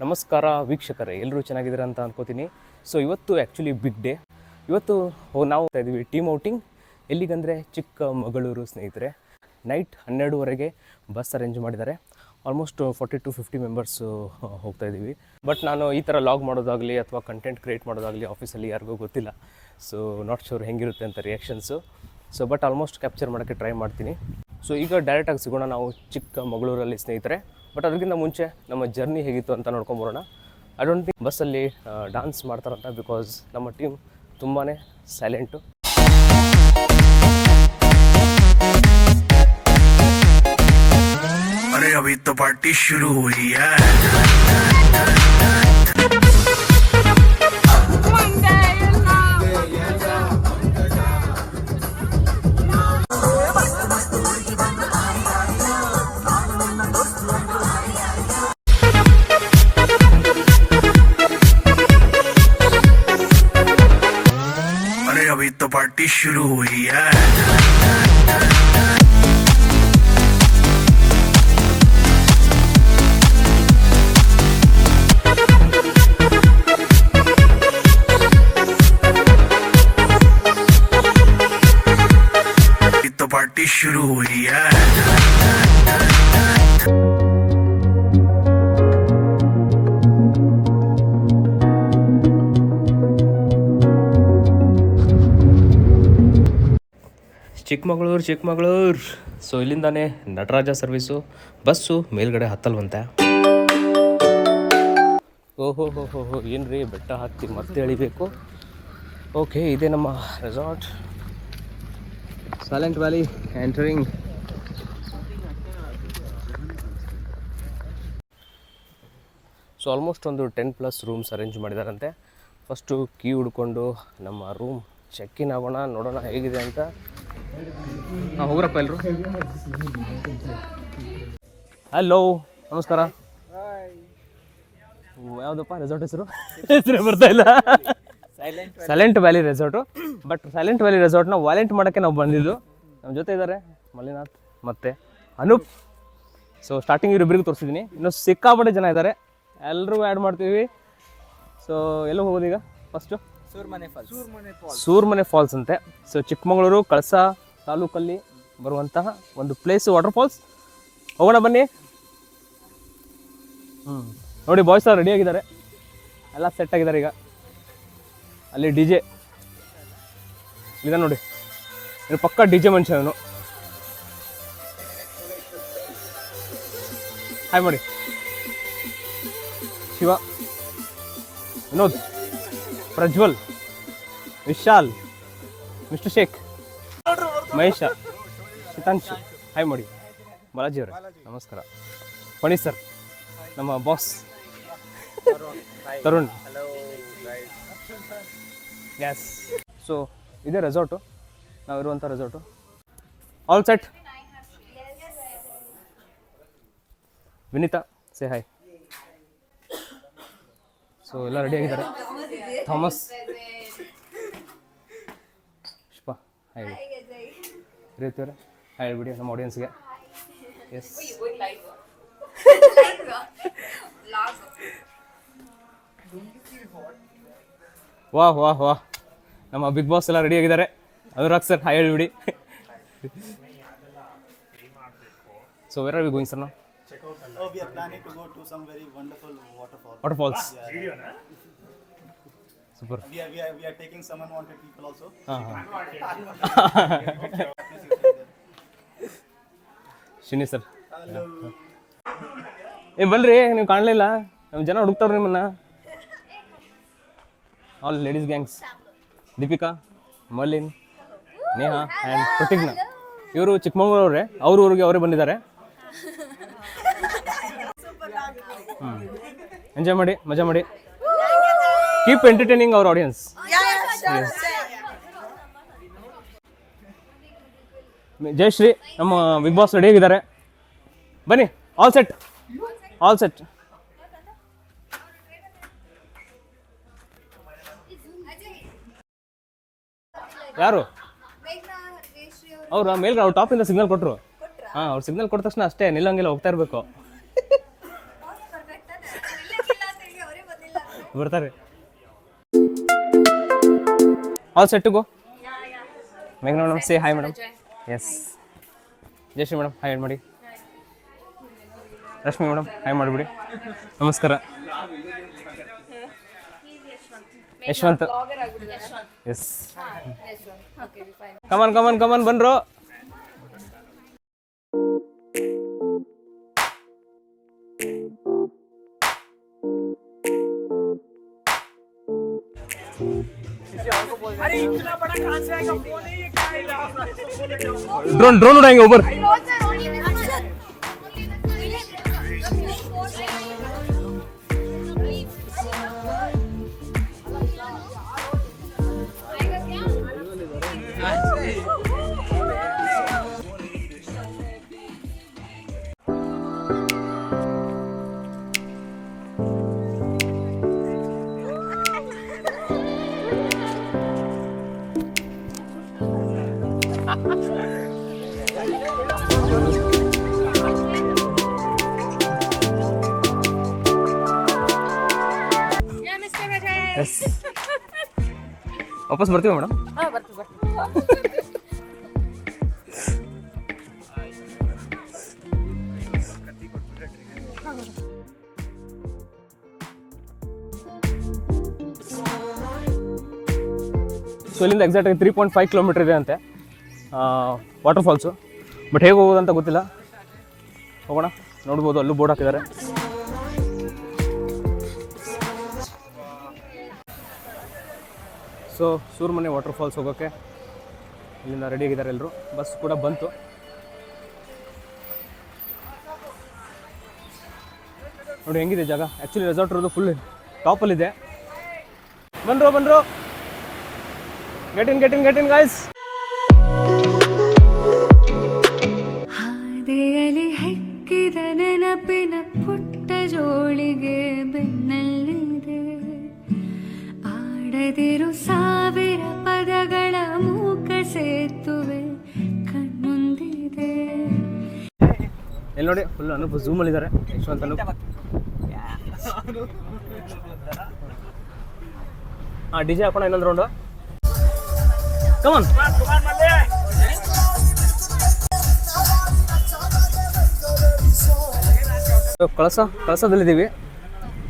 ನಮಸ್ಕಾರ ವೀಕ್ಷಕರೇ, ಎಲ್ಲರೂ ಚೆನ್ನಾಗಿದ್ದೀರಾ ಅಂತ ಅನ್ಕೋತೀನಿ. ಸೊ ಇವತ್ತು ಆ್ಯಕ್ಚುಲಿ ಬಿಗ್ ಡೇ. ಇವತ್ತು ನಾವು ಇದ್ದೀವಿ ಟೀಮ್ ಔಟಿಂಗ್. ಎಲ್ಲಿಗಂದರೆ ಚಿಕ್ಕಮಗಳೂರು ಸ್ನೇಹಿತರೆ. ನೈಟ್ 12:30ಗೆ ಬಸ್ ಅರೇಂಜ್ ಮಾಡಿದ್ದಾರೆ. ಆಲ್ಮೋಸ್ಟ್ 40 to 50 ಮೆಂಬರ್ಸು ಹೋಗ್ತಾ ಇದ್ದೀವಿ. ಬಟ್ ನಾನು ಈ ಥರ ಲಾಗ್ ಮಾಡೋದಾಗಲಿ ಅಥವಾ ಕಂಟೆಂಟ್ ಕ್ರಿಯೇಟ್ ಮಾಡೋದಾಗಲಿ ಆಫೀಸಲ್ಲಿ ಯಾರಿಗೂ ಗೊತ್ತಿಲ್ಲ. ಸೊ ನಾಟ್ ಶೋರ್ ಹೆಂಗಿರುತ್ತೆ ಅಂತ reactions. So but almost capture ಮಾಡೋಕ್ಕೆ ಟ್ರೈ ಮಾಡ್ತೀನಿ. ಸೊ ಈಗ ಡೈರೆಕ್ಟಾಗಿ ಸಿಗೋಣ ನಾವು ಚಿಕ್ಕಮಗಳೂರಲ್ಲಿ ಸ್ನೇಹಿತರೆ. ಬಟ್ ಅದಕ್ಕಿಂತ ಮುಂಚೆ ನಮ್ಮ ಜರ್ನಿ ಹೇಗಿತ್ತು ಅಂತ ನೋಡ್ಕೊಂಬರೋಣ. ಐ ಡೋಂಟ್ ಥಿಂಕ್ ಬಸ್ಸಲ್ಲಿ ಡ್ಯಾನ್ಸ್ ಮಾಡ್ತಾರಂತ, ಬಿಕಾಸ್ ನಮ್ಮ ಟೀಮ್ ತುಂಬಾ ಸೈಲೆಂಟು. अरे अभी तो पार्टी शुरू हुई है. अरे अभी तो पार्टी शुरू हुई है. तो पार्टी शुरू हुई है. ಚಿಕ್ಕಮಗಳೂರು. ಸೊ ಇಲ್ಲಿಂದಾನೇ ನಟರಾಜ ಸರ್ವಿಸು ಬಸ್ಸು ಮೇಲ್ಗಡೆ ಹತ್ತಲ್ವಂತೆ. ಓಹೋ ಹೋ ಹೋ ಹೋ, ಏನು ರೀ, ಬೆಟ್ಟ ಹತ್ತಿ ಮತ್ತೆ ಎಳಿಬೇಕು. ಓಕೆ, ಇದೇ ನಮ್ಮ resort, silent valley entering. So almost ಒಂದು 10+ ರೂಮ್ಸ್ ಅರೇಂಜ್ ಮಾಡಿದಾರಂತೆ. ಫಸ್ಟು ಕೀ ಹುಡ್ಕೊಂಡು ನಮ್ಮ ರೂಮ್ ಚೆಕ್ ಇನ್ ಆಗೋಣ, ನೋಡೋಣ ಹೇಗಿದೆ ಅಂತ. ಹಾಂ, ಹೋಗ್ರಪ್ಪ ಎಲ್ಲರೂ. ಹಲೋ, ನಮಸ್ಕಾರ. ಯಾವುದಪ್ಪ ರೆಸಾರ್ಟ್ ಹೆಸರು ಬರ್ತಾ ಇಲ್ಲ. Silent valley resort. But silent valley ರೆಸಾರ್ಟ್ನ ವಾಲೆಂಟ್ ಮಾಡೋಕ್ಕೆ ನಾವು ಬಂದಿದ್ದು. ನಮ್ಮ ಜೊತೆ ಇದ್ದಾರೆ ಮಲ್ಲಿನಾಥ್ ಮತ್ತು ಅನೂಪ್. ಸೊ ಸ್ಟಾರ್ಟಿಂಗ್ ಇವರಿಬ್ಬರಿಗೂ ತೋರಿಸಿದ್ದೀನಿ, ಇನ್ನೂ ಸಿಕ್ಕಾಪಟ್ಟೆ ಜನ ಇದ್ದಾರೆ, ಎಲ್ಲರೂ ಆ್ಯಡ್ ಮಾಡ್ತೀವಿ. ಸೊ ಎಲ್ಲೂ ಹೋಗೋದು ಈಗ ಫಸ್ಟು ಸೂರ್ಮನೆ ಫಾಲ್ಸ್ ಅಂತೆ. ಸೊ ಚಿಕ್ಕಮಗಳೂರು ಕಳಸ ತಾಲೂಕಲ್ಲಿ ಬರುವಂತಹ ಒಂದು ಪ್ಲೇಸು, ವಾಟರ್ ಫಾಲ್ಸ್. ಹೋಗೋಣ ಬನ್ನಿ. ನೋಡಿ, ಬಾಯ್ಸ್ ಎಲ್ಲ ರೆಡಿಯಾಗಿದ್ದಾರೆ, ಎಲ್ಲ ಸೆಟ್ ಆಗಿದ್ದಾರೆ. ಈಗ ಅಲ್ಲಿ ಡಿ ಜೆ ಇದೆ ನೋಡಿ, ಇದು ಪಕ್ಕ ಡಿ ಜೆ ಮನುಷ್ಯನು. ಹಾಯ್ ಮಾಡಿ. ಶಿವ, ವಿನೋದ್, ಪ್ರಜ್ವಲ್, ವಿಶಾಲ್, ಮಿಸ್ಟರ್ ಶೇಖ್, ಮಹೇಶ, ಶಿತಾಂಶು. ಹಾಯ್ ಮಾಡಿ. ಬಾಲಾಜಿ ಅವರೇ ನಮಸ್ಕಾರ. ಪಣಿ ಸರ್, ನಮ್ಮ ಬಾಸ್ ತರುಣ್. ಗ್ಯಾಸ್. ಸೊ ಇದೇ ರೆಸಾರ್ಟು, ನಾವಿರುವಂಥ resort. All set. Vineeta, say hi. So ಎಲ್ಲ ರೆಡಿ ಆಗಿದ್ದಾರೆ. ಥಾಮಸ್, ಪುಷ್ಪ, ಹಾಯ್ ರೀತಿಯವರೇ ಹಾಯ್ ಹೇಳ್ಬಿಡಿ ನಮ್ಮ ಆಡಿಯನ್ಸ್ಗೆ. ಎಸ್, ವಾಹ್ ವಾಹ್ ವಾಹ್, ನಮ್ಮ ಬಿಗ್ ಬಾಸ್ ಎಲ್ಲ ರೆಡಿ ಆಗಿದ್ದಾರೆ. ಅನುರಾಗ್ ಸರ್ ಹಾಯ್ ಹೇಳ್ಬಿಡಿ. So where are we going sir ನಾವು? Oh, we are planning to go to some very wonderful waterfalls. Waterfalls. Yeah. Super. We are taking some unwanted people also. Shini sir. ಬಲ್ರಿ, ನೀವು ಕಾಣಲಿಲ್ಲ, ನಮ್ಮ ಜನ ಹುಡುಕ್ತಾವ್ರಿ ನಿಮ್ಮನ್ನ. All ladies gangs. Deepika, Merlin, Neha and Pratijna. ಇವರು ಚಿಕ್ಕಮಗಳೂರವ್ರೆ, ಅವ್ರ ಊರಿಗೆ ಅವರೇ ಬಂದಿದ್ದಾರೆ. ಎಂಜಾಯ್ ಮಾಡಿ, ಮಜಾ ಮಾಡಿ. Keep entertaining our audience. Jayashree, ನಮ್ಮ ಬಿಗ್ ಬಾಸ್ ರೆಡಿ ಆಗಿದ್ದಾರೆ. ಬನ್ನಿ, ಆಲ್ ಸೆಟ್, ಆಲ್ ಸೆಟ್. ಯಾರು ಅವ್ರು? ಮೇಲ್ಗಡೆ ಅವ್ರು ಟಾಪಿಂದ ಸಿಗ್ನಲ್ ಕೊಟ್ಟರು. ಹಾಂ, ಅವ್ರು ಸಿಗ್ನಲ್ ಕೊಟ್ಟ ತಕ್ಷಣ ಅಷ್ಟೇ, ನಿಲ್ಲಂಗಿಲ್ಲ, ಹೋಗ್ತಾ ಇರಬೇಕು. ಬರ್ತಾರೆ. All set to go. ಮೇಘನಾ madam say hi madam. Yes. Jayashree madam hi ಮಾಡಿ. ರಶ್ಮಿ ಮೇಡಮ್ ಹಾಯ್ ಮಾಡಿಬಿಡಿ. ನಮಸ್ಕಾರ. ಯಶವಂತ್. ಎಸ್. ಕಮನ್ ಬನ್ರೋ. ड्रोन उड़ाएंगे ऊपर. ಎಸ್. ವಾಪಸ್ ಬರ್ತೀವಿ ಮೇಡಮ್. ಸೊ ಇಲ್ಲಿಂದ ಎಕ್ಸಾಕ್ಟಾಗಿ 3.5 ಕಿಲೋಮೀಟರ್ ಇದೆ ಅಂತೆ ವಾಟರ್ ಫಾಲ್ಸು. ಬಟ್ ಹೇಗೆ ಹೋಗೋದಂತ ಗೊತ್ತಿಲ್ಲ. ಹೋಗೋಣ, ನೋಡ್ಬೋದು, ಅಲ್ಲೂ ಬೋರ್ಡ್ ಹಾಕಿದ್ದಾರೆ. ಸೊ ಸೂರ್ಮನೆ ವಾಟರ್ ಫಾಲ್ಸ್ ಹೋಗೋಕ್ಕೆ ಇಲ್ಲಿಂದ ರೆಡಿ ಆಗಿದ್ದಾರೆ ಎಲ್ಲರೂ. ಬಸ್ ಕೂಡ ಬಂತು. ನೋಡಿ ಹೆಂಗಿದೆ ಜಾಗ. ಆ್ಯಕ್ಚುಲಿ ರೆಸಾರ್ಟ್ ಇರೋದು ಫುಲ್ ಟಾಪಲ್ಲಿದೆ. ಬನ್ರೋ ಗೆಟ್ ಇನ್ ಗಾಯ್ಸ್. ಹಾದಿಯಲ್ಲಿ ಹೆಕ್ಕಿದ ನೆನಪಿನ ಪುಟ್ಟ ಜೋಳಿಗೆ ಬೆನ್ನಲ್ಲಿದೆ. ಆಡದಿರು ಸಾವಿರ ಪದಗಳ ಮೂಕ ಸೇತುವೆ ಕಣ್ಮುಂದಿದೆ. ಎಲ್ಲಿ ನೋಡಿ ಫುಲ್ ಅನೂಪ್ ಝೂಮಲ್ಲಿದ್ದಾರೆ. ಯಶವಂತ್ ಅನೂಪ್. ಡಿಜೆ ಹಾಕೋಣ ಇನ್ನೊಂದು ರೌಂಡು. ಕಮಾನ್. ಕಳಸದಲ್ಲಿದ್ದೀವಿ.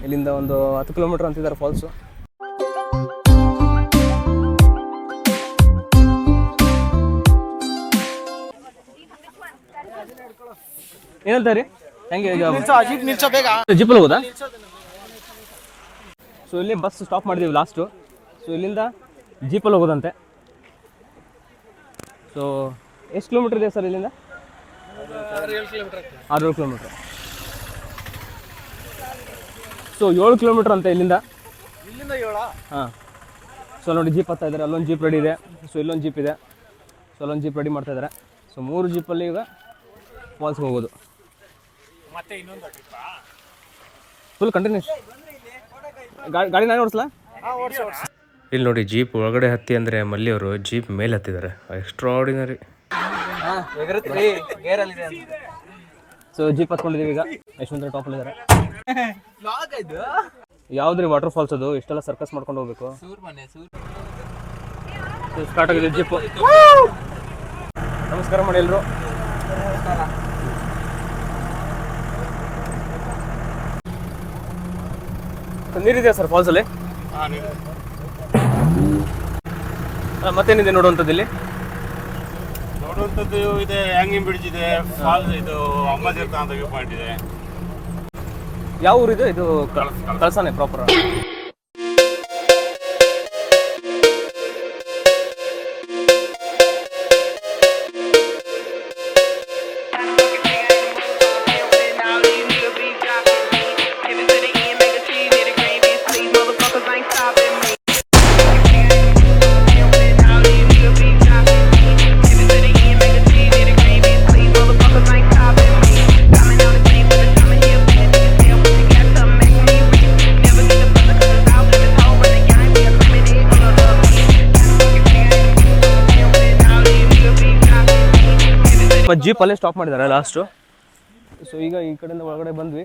ಇಲ್ಲಿಂದ ಒಂದು 10 ಕಿಲೋಮೀಟರ್ ಅಂತಿದ್ದಾರೆ ಫಾಲ್ಸು. ಏನಂತಾರೆ ಹೆಂಗೆ ಜೀಪಲ್ಲಿ ಹೋಗೋದಾ? ಸೊ ಇಲ್ಲಿ ಬಸ್ ಸ್ಟಾಪ್ ಮಾಡಿದ್ದೀವಿ ಲಾಸ್ಟು. ಸೊ ಇಲ್ಲಿಂದ ಜೀಪಲ್ಲಿ ಹೋಗೋದಂತೆ. ಸೊ ಎಷ್ಟು ಕಿಲೋಮೀಟರ್ ಇದೆ ಸರ್ ಇಲ್ಲಿಂದ? 6-7 ಕಿಲೋಮೀಟರ್. ಸೊ 7 ಕಿಲೋಮೀಟರ್ ಅಂತ ಇಲ್ಲಿಂದ. ಹಾಂ. ಸೊ ನೋಡಿ ಜೀಪ್ ಹತ್ತಾ ಇದ್ದಾರೆ. ಅಲ್ಲೊಂದು ಜೀಪ್ ರೆಡಿ ಇದೆ. ಸೊ ಇಲ್ಲೊಂದು ಜೀಪ್ ಇದೆ. ಸೊ ಅಲ್ಲೊಂದು ಜೀಪ್ ರೆಡಿ ಮಾಡ್ತಾ ಇದ್ದಾರೆ. ಸೊ 3 ಜೀಪಲ್ಲಿ ಈಗ ಫಾಲ್ಸ್ಗೆ ಹೋಗೋದು. ಫುಲ್ ಕಂಟಿನ್ಯೂಸ್ ಗಾಡಿ ನಾನೇ ಓಡಿಸ್ಲಾ? ಇಲ್ಲಿ ನೋಡಿ ಜೀಪ್ ಒಳಗಡೆ ಹತ್ತಿ ಅಂದರೆ ಮಲ್ಲಿಯವರು ಜೀಪ್ ಮೇಲೆ ಹತ್ತಿದ್ದಾರೆ. ಎಕ್ಸ್ಟ್ರಾರ್ಡಿನರಿ. ಸೊ ಜೀಪ್ ಹತ್ಕೊಂಡಿದ್ದೀವಿ ಈಗ. ಯಶವಂತರ ಟಾಪಲ್ಲಿದ್ದಾರೆ. ಯಾವ್ದ್ರಿ ವಾಟರ್ ಫಾಲ್ಸ್ ಅದು? ಇಷ್ಟೆಲ್ಲ ಸರ್ಕಸ್ ಮಾಡ್ಕೊಂಡು ಹೋಗ್ಬೇಕು. ಸ್ಟಾರ್ಟ್ ಆಗಿದೆ ಜೀಪು. ನಮಸ್ಕಾರ ಮಾಡಿ ಎಲ್ಲರೂ. ನೀರಿದೆ ಸರ್ ಫಾಲ್ಸಲ್ಲಿ? ಮತ್ತೇನಿದೆ ನೋಡುವಂಥದ್ದು ಇಲ್ಲಿ? ನೋಡುವಂಥದ್ದು ಇದೆ, ಹ್ಯಾಂಗಿಂಗ್ ಬ್ರಿಡ್ಜ್ ಇದೆ, ಫಾಲ್ಸ್, ಇದು ಅಮ್ಮಜೀರ್ತ ಅಂತ ವ್ಯೂ ಪಾಯಿಂಟ್ ಇದೆ. ಯಾವ ಊರಿದು ಇದು? ಕಳಸಾನೆ ಪ್ರಾಪರ್. ಜೀಪ್ ಅಲ್ಲೇ ಸ್ಟಾಪ್ ಮಾಡಿದ್ದಾರೆ ಲಾಸ್ಟು. ಸೊ ಈಗ ಈ ಕಡೆಯಿಂದ ಒಳಗಡೆ ಬಂದ್ವಿ.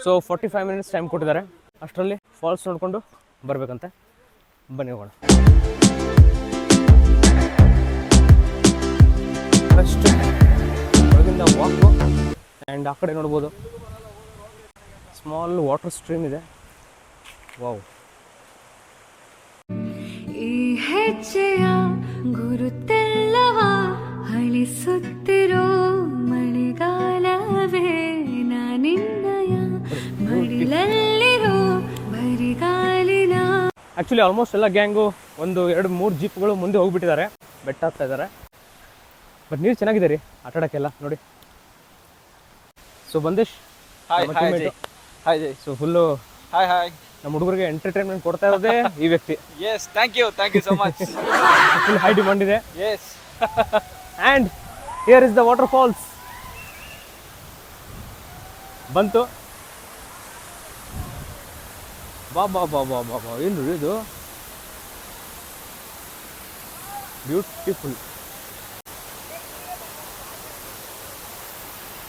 ಸೊ 45 ಮಿನಿಟ್ಸ್ ಟೈಮ್ ಕೊಟ್ಟಿದ್ದಾರೆ. ಅಷ್ಟರಲ್ಲಿ ಫಾಲ್ಸ್ ನೋಡಿಕೊಂಡು ಬರಬೇಕಂತೆ. ಬನ್ನಿ ಹೋಗೋಣ. ಫಸ್ಟ್ ಒಳಗಿಂದ ವಾಕು ಆ್ಯಂಡ್ ಆ ಕಡೆ ನೋಡ್ಬೋದು ಸ್ಮಾಲ್ ವಾಟರ್ ಸ್ಟ್ರೀಮ್ ಇದೆ. ವಾವ್. ಈ ಹೆಜ್ಜೆಯ ಗುರುತೆಲ್ಲವ ಅಳಿಸುತ್ತಿರೋ ಮಳೆಗಾಲವೇ ನಾನಿನ್ನಯ ಮಡಿಲಲ್ಲಿರೋ ಬರಿಗಾಲಿನ. ಆ್ಯಕ್ಚುಲಿ ಆಲ್ಮೋಸ್ಟ್ ಎಲ್ಲ ಗ್ಯಾಂಗು 1-2-3 ಜೀಪ್ಗಳು ಮುಂದೆ ಹೋಗ್ಬಿಟ್ಟಿದ್ದಾರೆ, ಬೆಟ್ಟ ಹತ್ತಾ ಇದ್ದಾರೆ. ಬಟ್ ನೀರು ಚೆನ್ನಾಗಿದೆ ರೀ ಆಟಾಡೋಕ್ಕೆಲ್ಲ ನೋಡಿ. So Bandesh, hi Jai. So full hi ನಮ್ಮ ಹುಡುಗರಿಗೆ ಎಂಟರ್ಟೈನ್ಮೆಂಟ್ ಕೊಡ್ತಾ ಇರೋದೇ ಈ ವ್ಯಕ್ತಿ. Yes, thank you so much. Full high demand ಇದೆ. Yes. And here is the water falls. ಬಂತು. ಬಾ ಬಾ ಬಾ ಬಾ ಬಾ ಬಾ ಏನು ಇದು ಬ್ಯೂಟಿಫುಲ್.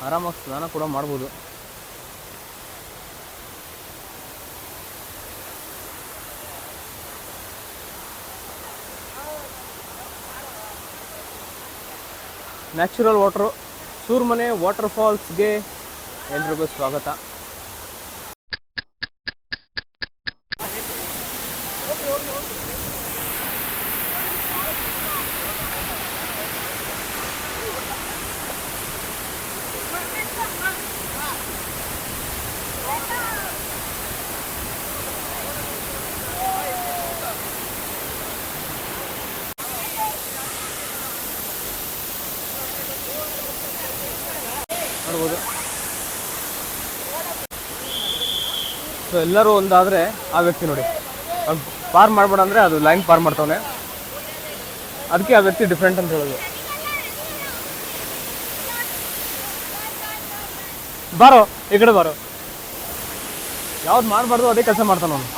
ಆರಾಮಾಗಿ ಸ್ನಾನ ಕೂಡ ಮಾಡ್ಬೋದು. Natural water. ಸೂರ್ಮನೆ ವಾಟರ್ ಫಾಲ್ಸ್ಗೆ ಎಲ್ರಿಗೂ ಸ್ವಾಗತ. ನೋಡ್ಬೋದು. ಸೊ ಎಲ್ಲರೂ ಒಂದಾದರೆ ಆ ವ್ಯಕ್ತಿ ನೋಡಿ ಪಾರ್ ಮಾಡ್ಬೇಡ ಅಂದರೆ ಅದು ಲೈನ್ ಪಾರ್ ಮಾಡ್ತಾವನೆ, ಅದಕ್ಕೆ ಆ ವ್ಯಕ್ತಿ ಡಿಫ್ರೆಂಟ್ ಅಂತ ಹೇಳೋದು. ಬಾರೋ ಈ ಕಡೆ ಬಾರೋ. ಯಾವ್ದು ಮಾಡಬಾರ್ದು ಅದೇ ಕೆಲಸ ಮಾಡ್ತಾನ ಅವನು.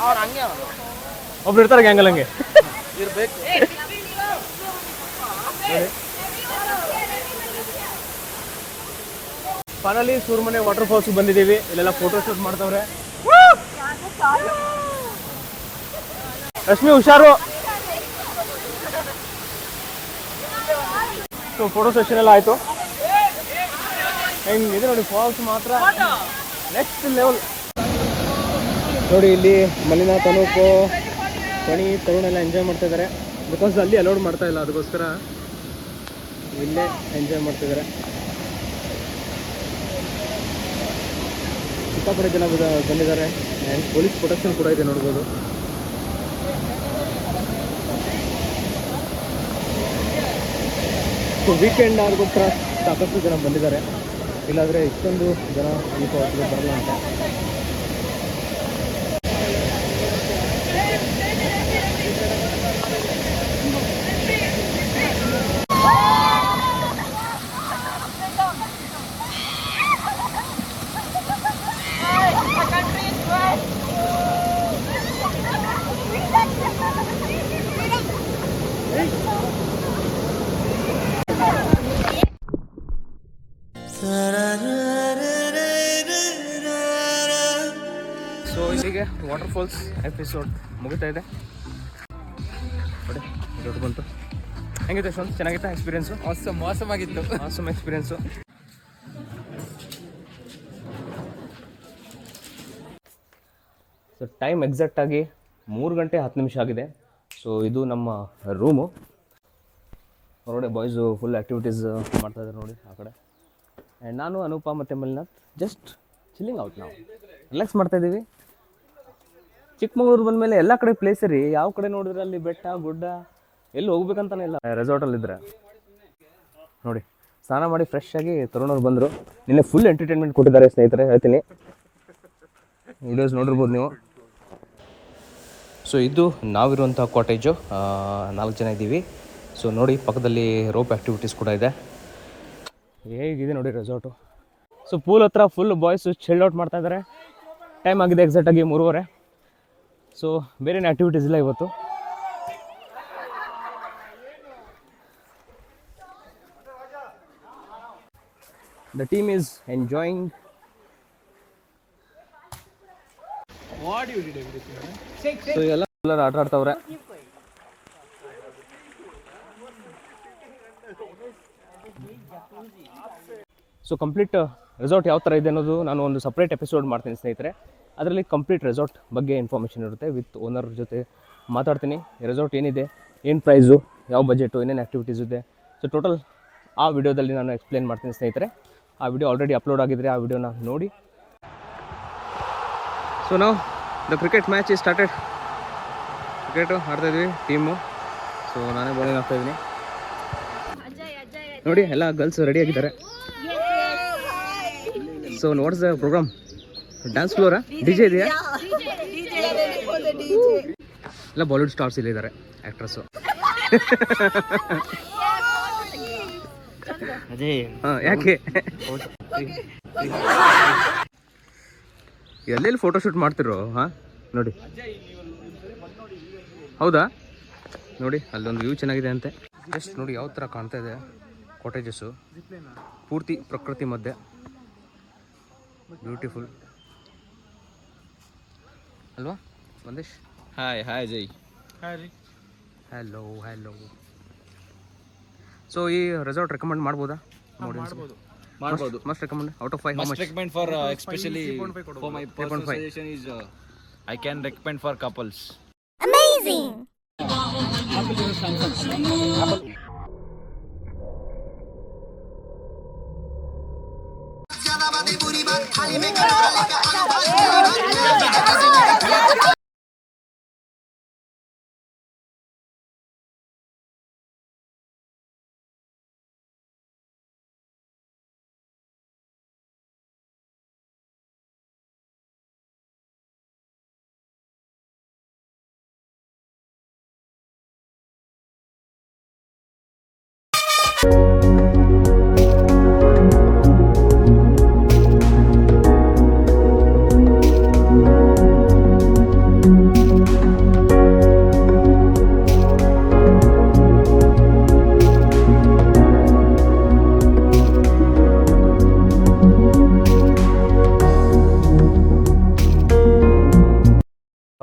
ಒಬ್ರು ಇರ್ತಾರೆ ಗ್ಯಾಂಗಲ್ ಹಂಗೆ ಇರ್ಬೇಕು. ಫೈನಲಿ ಸೂರ್ಮನೆ ವಾಟರ್ ಫಾಲ್ಸ್ ಬಂದಿದ್ದೀವಿ. ಇಲ್ಲೆಲ್ಲ ಫೋಟೋ ಶೂಟ್ ಮಾಡ್ತಾವ್ರೆ. ರಶ್ಮಿ ಹುಷಾರು. ಸೊ ಫೋಟೋ ಸೆಷನ್ ಎಲ್ಲ ಆಯಿತು. ಹೆಂಗಿದೆ ನೋಡಿ ಫಾಲ್ಸ್ ಮಾತ್ರ ನೆಕ್ಸ್ಟ್ ಲೆವೆಲ್. ನೋಡಿ ಇಲ್ಲಿ ಮಲ್ಲಿನಾಥ್, ಅನೂಪು, ಫಣಿ, ತರುಣ್ ಎಲ್ಲ ಎಂಜಾಯ್ ಮಾಡ್ತಾ ಇದ್ದಾರೆ. ಬಿಕಾಸ್ ಅಲ್ಲಿ ಅಲೋಡ್ ಮಾಡ್ತಾ ಇಲ್ಲ, ಅದಕ್ಕೋಸ್ಕರ ಇಲ್ಲೇ ಎಂಜಾಯ್ ಮಾಡ್ತಿದ್ದಾರೆ. ಸಿಕ್ಕಾಪಟ್ಟೆ ಜನ ಬಂದಿದ್ದಾರೆ. ಆ್ಯಂಡ್ ಪೊಲೀಸ್ ಪ್ರೊಟೆಕ್ಷನ್ ಕೂಡ ಇದೆ ನೋಡ್ಬೋದು. ಸೊ ವೀಕೆಂಡ್ ಆಗೋಸ್ಕರ ಸಾಕಷ್ಟು ಜನ ಬಂದಿದ್ದಾರೆ, ಇಲ್ಲಾಂದರೆ ಇಷ್ಟೊಂದು ಜನ ಈ ಫಾಲ್ಸ್ಗೆ ಬರಲ್ಲ ಅಂತ. ಸೊ ಇಲ್ಲಿಗೆ ವಾಟರ್ ಫಾಲ್ಸ್ ಎಪಿಸೋಡ್ ಮುಗಿತಾ ಇದೆ. ನೋಡಿ ದೊಡ್ಡ ಬಂತು. ಹೆಂಗಿದೆ ಯಶವಂತ್, ಚೆನ್ನಾಗಿತ್ತಾ ಎಕ್ಸ್ಪೀರಿಯನ್ಸು? ಮೋಸವಾಗಿತ್ತು. Awesome experience. ಸೊ ಟೈಮ್ ಎಕ್ಸಾಕ್ಟಾಗಿ 3 ಗಂಟೆ 10 ನಿಮಿಷ ಆಗಿದೆ. ಸೊ ಇದು ನಮ್ಮ ರೂಮು. ಹೊರಗಡೆ ಬಾಯ್ಸು ಫುಲ್ ಆ್ಯಕ್ಟಿವಿಟೀಸ್ ಮಾಡ್ತಾಯಿದ್ದಾರೆ ನೋಡಿ ಆ ಕಡೆ. ಆ್ಯಂಡ್ ನಾನು, ಅನೂಪ ಮತ್ತು ಮಲ್ಲಿನಾಥ್ ಜಸ್ಟ್ ಚಿಲ್ಲಿಂಗ್ ಔಟ್. ನಾವು ರಿಲ್ಯಾಕ್ಸ್ ಮಾಡ್ತಾಯಿದ್ದೀವಿ. ಚಿಕ್ಕಮಗಳೂರು ಬಂದಮೇಲೆ ಎಲ್ಲ ಕಡೆ ಪ್ಲೇಸೇ ರೀ. ಯಾವ ಕಡೆ ನೋಡಿದ್ರೆ ಅಲ್ಲಿ ಬೆಟ್ಟ ಗುಡ್ಡ, ಎಲ್ಲಿ ಹೋಗ್ಬೇಕಂತಾನೆ ಇಲ್ಲ. ರೆಸಾರ್ಟಲ್ಲಿದ್ದರೆ ನೋಡಿ ಸ್ನಾನ ಮಾಡಿ ಫ್ರೆಶ್ ಆಗಿ ತರುಣವ್ರು ಬಂದರು. ನಿನ್ನೆ ಫುಲ್ ಎಂಟರ್ಟೈನ್ಮೆಂಟ್ ಕೊಟ್ಟಿದ್ದಾರೆ ಸ್ನೇಹಿತರೆ, ಹೇಳ್ತೀನಿ. ವಿಡಿಯೋಸ್ ನೋಡಿರ್ಬೋದು ನೀವು. ಸೊ ಇದು ನಾವಿರುವಂಥ ಕಾಟೇಜು. 4 ಜನ ಇದ್ದೀವಿ. ಸೊ ನೋಡಿ ಪಕ್ಕದಲ್ಲಿ ರೋಪ್ ಆ್ಯಕ್ಟಿವಿಟೀಸ್ ಕೂಡ ಇದೆ. ಹೇಗಿದೆ ನೋಡಿ ರೆಸಾರ್ಟು. ಸೊ ಪೂಲ್ ಹತ್ರ ಫುಲ್ ಬಾಯ್ಸು ಚಿಲ್ಡ್ ಔಟ್ ಮಾಡ್ತಾ ಇದ್ದಾರೆ. ಟೈಮ್ ಆಗಿದೆ ಎಕ್ಸಾಕ್ಟಾಗಿ 3:30. ಸೊ ಬೇರೇನು ಆ್ಯಕ್ಟಿವಿಟೀಸ್ ಇಲ್ಲ ಇವತ್ತು. The team is enjoying. So ಎಲ್ಲ ಎಲ್ಲರೂ ಆಟ ಆಡ್ತಾವ್ರೆ. ಸೊ ಕಂಪ್ಲೀಟ್ ರೆಸಾರ್ಟ್ ಯಾವ ಥರ ಇದೆ ಅನ್ನೋದು ನಾನು ಒಂದು ಸಪ್ರೇಟ್ ಎಪಿಸೋಡ್ ಮಾಡ್ತೀನಿ ಸ್ನೇಹಿತರೆ. ಅದರಲ್ಲಿ ಕಂಪ್ಲೀಟ್ ರೆಸಾರ್ಟ್ ಬಗ್ಗೆ ಇನ್ಫಾರ್ಮೇಷನ್ ಇರುತ್ತೆ. ವಿತ್ ಓನರ್ ಜೊತೆ ಮಾತಾಡ್ತೀನಿ. ರೆಸಾರ್ಟ್ ಏನಿದೆ, ಏನು ಪ್ರೈಸು, ಯಾವ ಬಜೆಟು, ಏನೇನು ಆ್ಯಕ್ಟಿವಿಟೀಸ್ ಇದೆ. ಸೊ ಟೋಟಲ್ ಆ ವಿಡಿಯೋದಲ್ಲಿ ನಾನು ಎಕ್ಸ್ಪ್ಲೇನ್ ಮಾಡ್ತೀನಿ ಸ್ನೇಹಿತರೆ. ಆ ವಿಡಿಯೋ ಆಲ್ರೆಡಿ ಅಪ್ಲೋಡ್ ಆಗಿದ್ರೆ ಆ ವಿಡಿಯೋನ ನೋಡಿ. ಸೊ ನಾವು the cricket match is started. Cricket ಆಡ್ತಾಯಿದ್ವಿ ಟೀಮು. ಸೊ ನಾನೇ ಬೌಲಿಂಗ್ ಆಗ್ತಾಯಿದ್ದೀನಿ. ನೋಡಿ ಎಲ್ಲ ಗರ್ಲ್ಸ್ ರೆಡಿ ಆಗಿದ್ದಾರೆ. So what's the program? Dance ಫ್ಲೋರಾ? ಡಿಜೆ ಇದೆಯಾ? ಎಲ್ಲ ಬಾಲಿವುಡ್ ಸ್ಟಾರ್ಸ್ ಇಲ್ಲಿ ಇದ್ದಾರೆ, ಆ್ಯಕ್ಟ್ರಸ್ಸು. ಹಾಂ, ಯಾಕೆ ಎಲ್ಲೆಲ್ಲಿ ಫೋಟೋಶೂಟ್ ಮಾಡ್ತಿರೋ? ಹಾಂ ನೋಡಿ, ಹೌದಾ? ನೋಡಿ ಅಲ್ಲೊಂದು ವ್ಯೂ ಚೆನ್ನಾಗಿದೆ ಅಂತೆ. ಜಸ್ಟ್ ನೋಡಿ ಯಾವ ಥರ ಕಾಣ್ತಾ ಇದೆ ಕಾಟೇಜಸ್ಸು, ಪೂರ್ತಿ ಪ್ರಕೃತಿ ಮಧ್ಯೆ. ಬ್ಯೂಟಿಫುಲ್ ಅಲ್ವಾ ಮಂದೇಶ್? ಹಾಯ್ ಜೈ. ಹಲೋ. ಸೊ ಈ ರೆಸಾರ್ಟ್ ರೆಕಮೆಂಡ್ ಮಾಡ್ಬೋದಾ? ಮಾಡ್ಬೋದು. Must recommend out of 5 how much? Recommend for especially for my personal 3.5. suggestion is I can recommend for couples.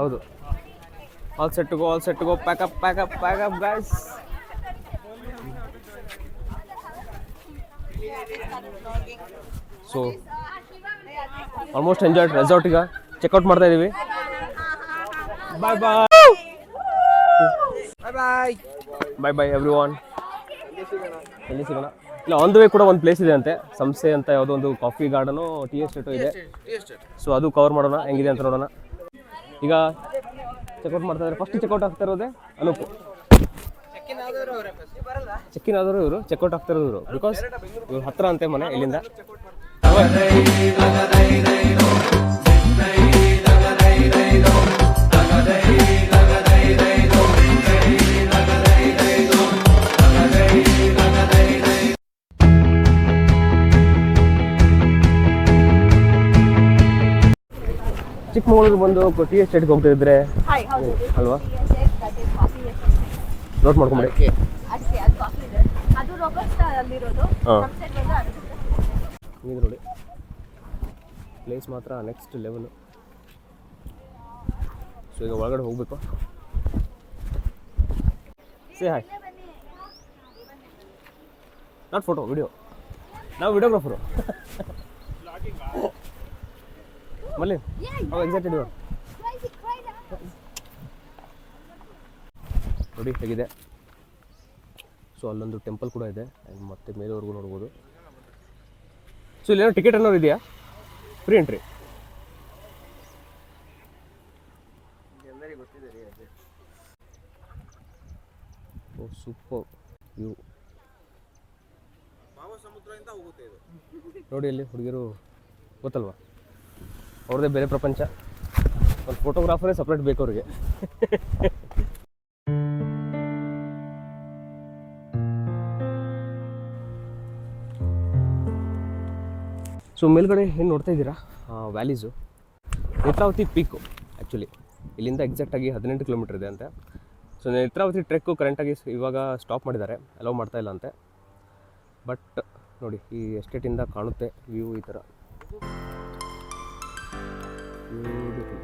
ಹೌದು. All set to go, pack up guys. So almost enjoyed resort. ಈಗ checkout ಮಾಡ್ತಾ ಇದೀವಿ. Bye everyone. ಎಲ್ಲಿ ಸಿಗೋಣ? ಇಲ್ಲ, on the way ಕೂಡ ಒಂದು place ಇದೆ ಅಂತೆ, ಸಂಸ್ಥೆ ಅಂತ, ಯಾವುದೋ ಒಂದು ಕಾಫಿ ಗಾರ್ಡನು, ಟೀ ಎಸ್ಟೇಟು ಇದೆ. ಸೊ ಅದು ಕವರ್ ಮಾಡೋಣ, ಹೆಂಗಿದೆ ಅಂತ ನೋಡೋಣ. ಈಗ ಚೆಕ್ಔಟ್ ಮಾಡ್ತಾ ಇದ್ದಾರೆ. ಫಸ್ಟ್ ಚೆಕ್ಔಟ್ ಆಗ್ತಾ ಇರೋದೇ ಅನೂಪ್. ಚೆಕ್ಕಿನ್ ಆದವರು ಇವರು, ಚೆಕ್ಔಟ್ ಆಗ್ತಾ ಇರೋದು ಇವರು. ಬಿಕಾಸ್ ಇವ್ರು ಹತ್ರ ಅಂತೆ ಮನೆ ಇಲ್ಲಿಂದ. ಚಿಕ್ಕಮಗಳೂರು ಬಂದು ಟಿ ಎಸ್ಟೇಟ್ಗೆ ಹೋಗ್ತಿದ್ರೆ ಅಲ್ವಾ? ನೋಟ್ ಮಾಡ್ಕೊಂಬಿಡಿ. ಇದು ನೋಡಿ ಪ್ಲೇಸ್ ಮಾತ್ರ ನೆಕ್ಸ್ಟ್ ಲೆವೆಲು. ಸೊ ಈಗ ಒಳಗಡೆ ಹೋಗ್ಬೇಕು. Say hi. Not photo, video. ನಾವು ವಿಡಿಯೋಗ್ರಾಫರು. ಮಲ್ಲಿ ಅವು ಎಕ್ಸಾಕ್ಟೆಡ್ ಇವರು ನೋಡಿ ಹೇಗಿದೆ. ಸೊ ಅಲ್ಲೊಂದು ಟೆಂಪಲ್ ಕೂಡ ಇದೆ, ಮತ್ತೆ ಮೇಲೆವರೆಗೂ ನೋಡ್ಬೋದು. ಸೊ ಇಲ್ಲೇನೋ ಟಿಕೆಟ್ ಅನ್ನೋದು ಇದೆಯಾ? Free entry. ಓ ಸೂಪರ್ ವ್ಯೂ ನೋಡಿ. ಅಲ್ಲಿ ಹುಡುಗಿರು ಗೊತ್ತಲ್ವಾ, ಅವ್ರದ್ದೇ ಬೇರೆ ಪ್ರಪಂಚ. ಒಂದು ಫೋಟೋಗ್ರಾಫರೇ ಸಪ್ರೇಟ್ ಬೇಕು ಅವ್ರಿಗೆ. ಸೊ ಮೇಲ್ಗಡೆ ಏನು ನೋಡ್ತಾ ಇದ್ದೀರಾ, ವ್ಯಾಲೀಸು ನೇತ್ರಾವತಿ ಪೀಕು. ಆ್ಯಕ್ಚುಲಿ ಇಲ್ಲಿಂದ ಎಕ್ಸಾಕ್ಟಾಗಿ 18 ಕಿಲೋಮೀಟರ್ ಇದೆ ಅಂತೆ. ಸೊ ನೇತ್ರಾವತಿ ಟ್ರೆಕ್ಕು ಕರೆಂಟಾಗಿ ಇವಾಗ ಸ್ಟಾಪ್ ಮಾಡಿದ್ದಾರೆ, ಅಲೌ ಮಾಡ್ತಾ ಇಲ್ಲ ಅಂತೆ. ಬಟ್ ನೋಡಿ ಈ ಎಸ್ಟೇಟಿಂದ ಕಾಣುತ್ತೆ ವ್ಯೂ ಈ ಥರ ಬ್ಯೂಟಿಫುಲ್.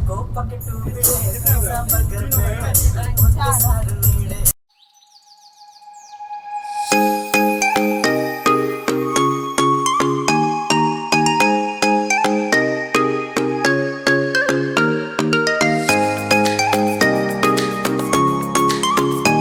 ಕೋಪಕ್ಕೆ ಟೂ ಬಿಡೆ ಬರ್ಗರ್